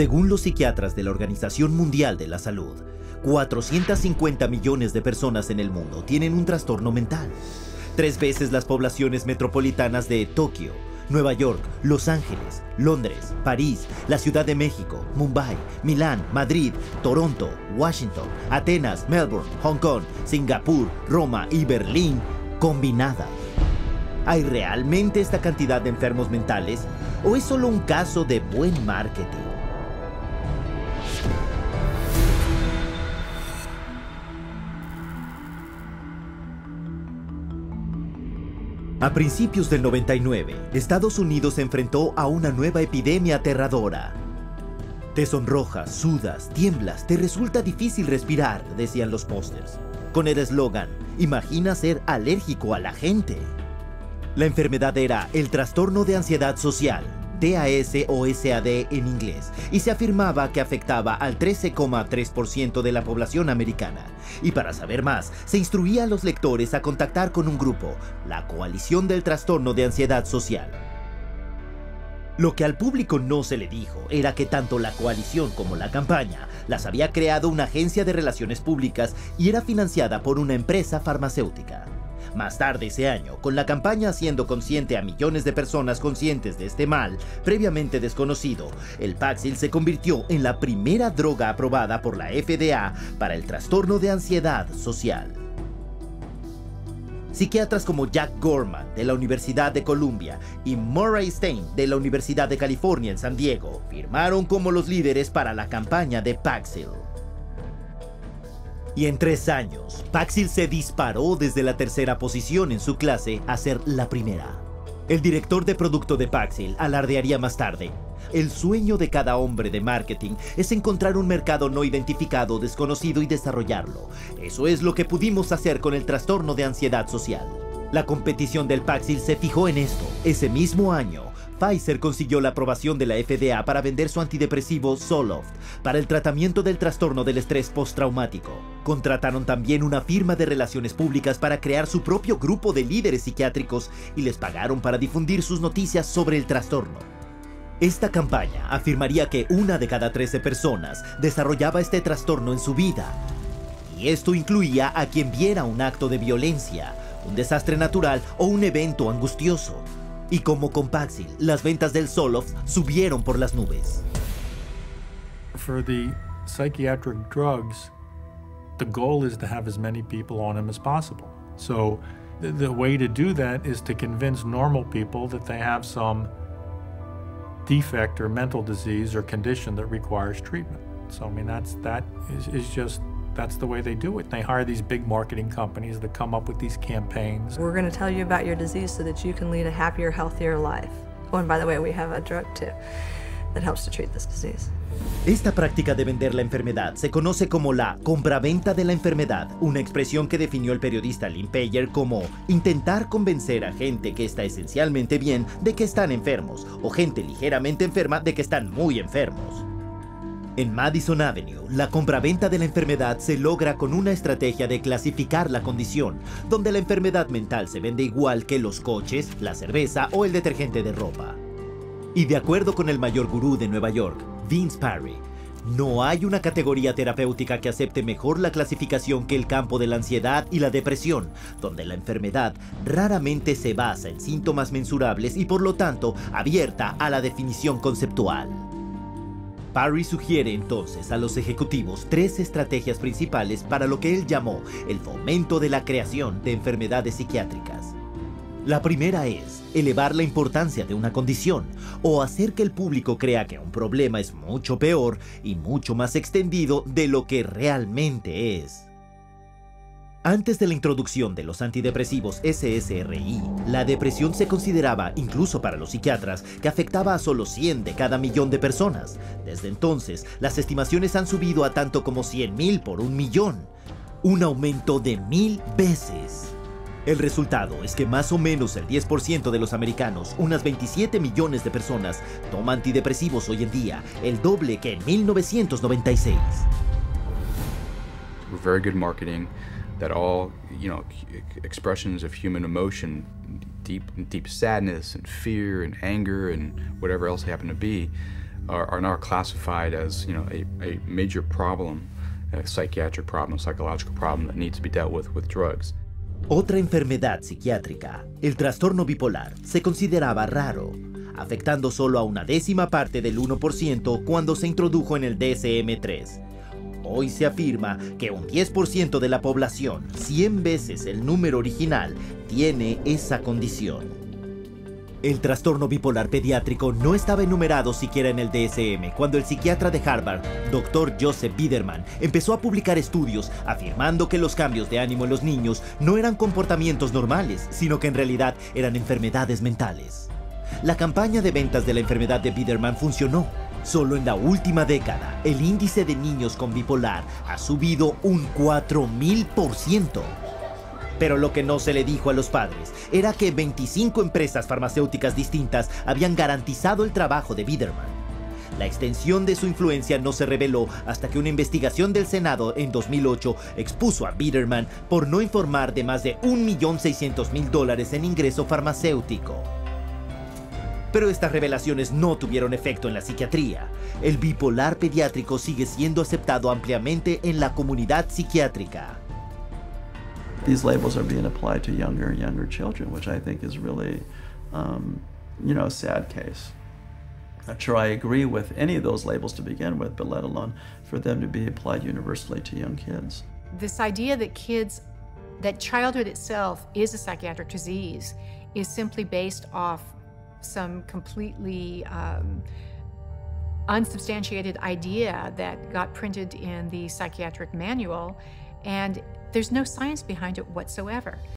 Según los psiquiatras de la Organización Mundial de la Salud, 450 millones de personas en el mundo tienen un trastorno mental. 3 veces las poblaciones metropolitanas de Tokio, Nueva York, Los Ángeles, Londres, París, la Ciudad de México, Mumbai, Milán, Madrid, Toronto, Washington, Atenas, Melbourne, Hong Kong, Singapur, Roma y Berlín combinadas. ¿Hay realmente esta cantidad de enfermos mentales o es solo un caso de buen marketing? A principios del 99, Estados Unidos se enfrentó a una nueva epidemia aterradora. Te sonrojas, sudas, tiemblas, te resulta difícil respirar, decían los pósters, con el eslogan, imagina ser alérgico a la gente. La enfermedad era el trastorno de ansiedad social, TAS o SAD en inglés, y se afirmaba que afectaba al 13,3% de la población americana. Y para saber más, se instruía a los lectores a contactar con un grupo, la Coalición del Trastorno de Ansiedad Social. Lo que al público no se le dijo era que tanto la coalición como la campaña las había creado una agencia de relaciones públicas y era financiada por una empresa farmacéutica. Más tarde ese año, con la campaña haciendo consciente a millones de personas conscientes de este mal, previamente desconocido, el Paxil se convirtió en la primera droga aprobada por la FDA para el trastorno de ansiedad social. Psiquiatras como Jack Gorman, de la Universidad de Columbia, y Murray Stein, de la Universidad de California en San Diego, firmaron como los líderes para la campaña de Paxil. Y en 3 años, Paxil se disparó desde la 3ª posición en su clase a ser la primera. El director de producto de Paxil alardearía más tarde: el sueño de cada hombre de marketing es encontrar un mercado no identificado, desconocido y desarrollarlo. Eso es lo que pudimos hacer con el trastorno de ansiedad social. La competición del Paxil se fijó en esto. Ese mismo año, Pfizer consiguió la aprobación de la FDA para vender su antidepresivo Zoloft para el tratamiento del trastorno del estrés postraumático. Contrataron también una firma de relaciones públicas para crear su propio grupo de líderes psiquiátricos y les pagaron para difundir sus noticias sobre el trastorno. Esta campaña afirmaría que 1 de cada 13 personas desarrollaba este trastorno en su vida. Y esto incluía a quien viera un acto de violencia, un desastre natural o un evento angustioso. Y como con Paxil, las ventas del Zoloft subieron por las nubes. For the psychiatric drugs, the goal is to have as many people on them as possible. So the way to do that is to convince normal people that they have some defect or mental disease or condition that requires treatment. So I mean that's the way they do it. They hire these big marketing companies that come up with these campaigns. We're going to tell you about your disease so that you can lead a happier, healthier life. Oh, and by the way, we have a drug too that helps to treat this disease. Esta práctica de vender la enfermedad se conoce como la compraventa de la enfermedad, una expresión que definió el periodista Lynn Payer como intentar convencer a gente que está esencialmente bien de que están enfermos, o gente ligeramente enferma de que están muy enfermos. En Madison Avenue, la compraventa de la enfermedad se logra con una estrategia de clasificar la condición, donde la enfermedad mental se vende igual que los coches, la cerveza o el detergente de ropa. Y de acuerdo con el mayor gurú de Nueva York, Vince Parry, no hay una categoría terapéutica que acepte mejor la clasificación que el campo de la ansiedad y la depresión, donde la enfermedad raramente se basa en síntomas mensurables y por lo tanto abierta a la definición conceptual. Parry sugiere entonces a los ejecutivos 3 estrategias principales para lo que él llamó el fomento de la creación de enfermedades psiquiátricas. La primera es elevar la importancia de una condición o hacer que el público crea que un problema es mucho peor y mucho más extendido de lo que realmente es. Antes de la introducción de los antidepresivos SSRI, la depresión se consideraba, incluso para los psiquiatras, que afectaba a solo 100 de cada millón de personas. Desde entonces, las estimaciones han subido a tanto como 100,000 por 1,000,000, un aumento de 1000 veces. El resultado es que más o menos el 10% de los americanos, unas 27 millones de personas, toma antidepresivos hoy en día, el doble que en 1996. Very good marketing. That all, expressions of human emotion, deep sadness and fear and anger and whatever else they happen to be, are now classified as, you know, a major problem, a psychiatric problem, a psychological problem that needs to be dealt with drugs. Otra enfermedad psiquiátrica, el trastorno bipolar, se consideraba raro, afectando solo a una décima parte del 1% cuando se introdujo en el DSM-3. Hoy se afirma que un 10% de la población, 100 veces el número original, tiene esa condición. El trastorno bipolar pediátrico no estaba enumerado siquiera en el DSM cuando el psiquiatra de Harvard, Dr. Joseph Biederman, empezó a publicar estudios afirmando que los cambios de ánimo en los niños no eran comportamientos normales, sino que en realidad eran enfermedades mentales. La campaña de ventas de la enfermedad de Biederman funcionó. Solo en la última década, el índice de niños con bipolar ha subido un 4000%. Pero lo que no se le dijo a los padres era que 25 empresas farmacéuticas distintas habían garantizado el trabajo de Biederman. La extensión de su influencia no se reveló hasta que una investigación del Senado en 2008 expuso a Biederman por no informar de más de $1.600.000 en ingreso farmacéutico. Pero estas revelaciones no tuvieron efecto en la psiquiatría. El bipolar pediátrico sigue siendo aceptado ampliamente en la comunidad psiquiátrica. These labels are being applied to younger and younger children, which I think is really, a sad case. Not sure I agree with any of those labels to begin with, but let alone for them to be applied universally to young kids. This idea that childhood itself is a psychiatric disease is simply based off some completely unsubstantiated idea that got printed in the psychiatric manual, and there's no science behind it whatsoever.